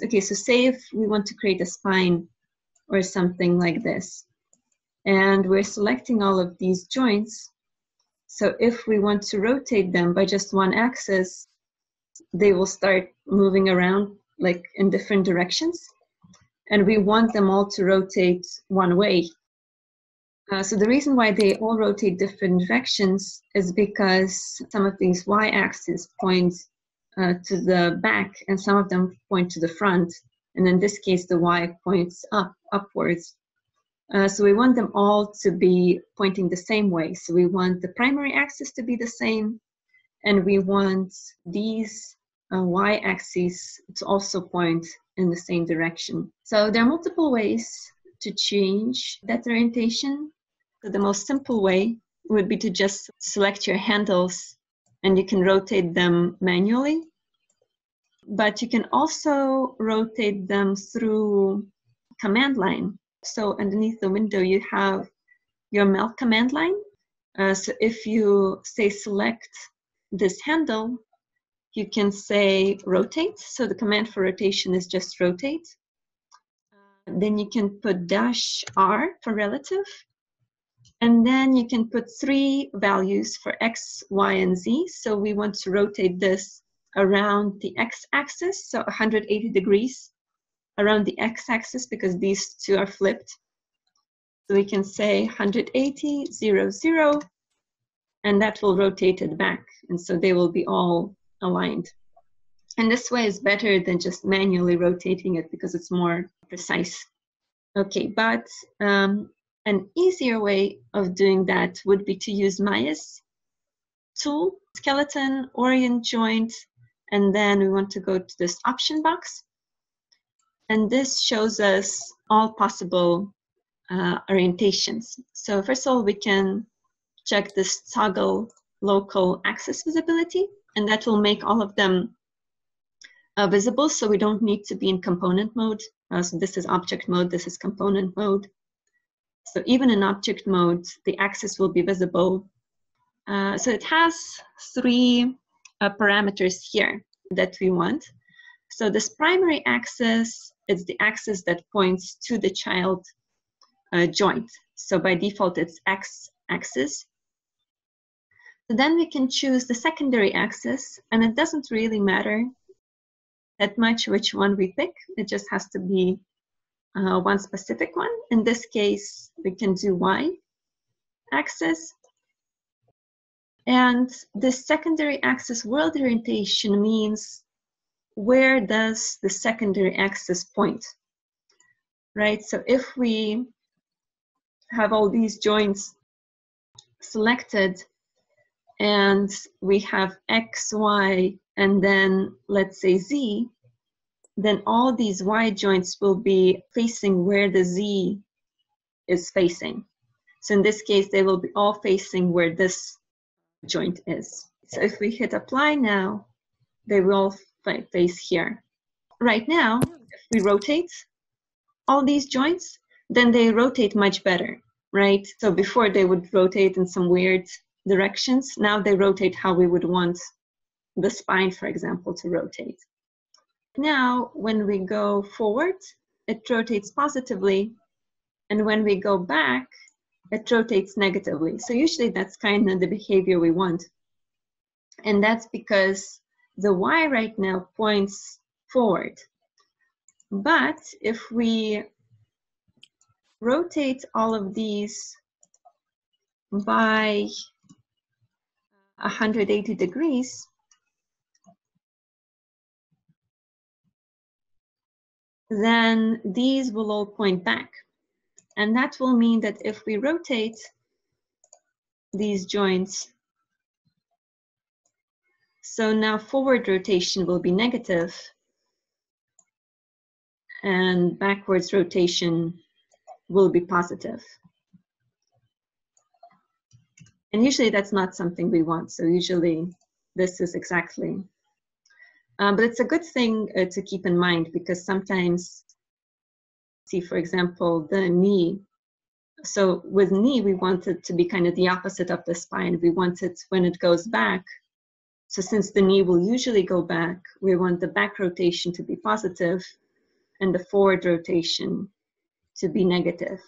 Okay, so say if we want to create a spine or something like this, and we're selecting all of these joints. So if we want to rotate them by just one axis, they will start moving around like in different directions. And we want them all to rotate one way. So the reason why they all rotate different directions is because some of these y-axes point to the back and some of them point to the front. And in this case, the y points upwards. So we want them all to be pointing the same way. So we want the primary axis to be the same, and we want these y-axes to also point in the same direction. So there are multiple ways to change that orientation. So the most simple way would be to just select your handles and you can rotate them manually. But you can also rotate them through command line. So underneath the window, you have your melt command line. So if you say select this handle, you can say rotate. So the command for rotation is just rotate. Then you can put -R for relative. And then you can put 3 values for X, Y, and Z. So we want to rotate this around the X-axis, so 180 degrees around the X-axis because these two are flipped. So we can say 180, 0, 0, and that will rotate it back. And so they will be all aligned. And this way is better than just manually rotating it because it's more precise. Okay, but an easier way of doing that would be to use Maya's tool, skeleton, orient joint, and then we want to go to this option box. And this shows us all possible orientations. So first of all, we can check this toggle local axis visibility, and that will make all of them visible, so we don't need to be in component mode. So this is object mode, this is component mode. So even in object mode, the axis will be visible. So it has 3 parameters here that we want. So this primary axis is the axis that points to the child joint. So by default, it's X-axis. So then we can choose the secondary axis, and it doesn't really matter that much which one we pick. It just has to be one specific one. In this case, we can do Y-axis. And this secondary axis world orientation means where does the secondary axis point, right? So if we have all these joints selected and we have X, Y, and then let's say Z, then all these Y joints will be facing where the Z is facing. So in this case, they will be all facing where this joint is. So if we hit apply now, they will face here. Right now, if we rotate all these joints, then they rotate much better, right? So before they would rotate in some weird directions. Now they rotate how we would want the spine, for example, to rotate. Now, when we go forward, it rotates positively. And when we go back, it rotates negatively. So usually that's kind of the behavior we want. And that's because the Y right now points forward. But if we rotate all of these by 180 degrees, then these will all point back. And that will mean that if we rotate these joints, so now forward rotation will be negative and backwards rotation will be positive. And usually that's not something we want. So usually this is exactly, but it's a good thing to keep in mind because sometimes, see, for example, the knee. So with knee, we want it to be kind of the opposite of the spine. We want it when it goes back. So since the knee will usually go back, we want the back rotation to be positive. and the forward rotation to be negative.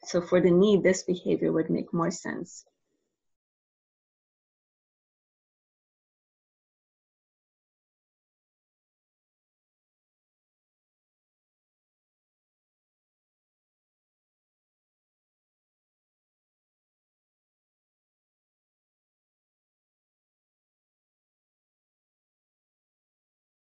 So for the knee, this behavior would make more sense.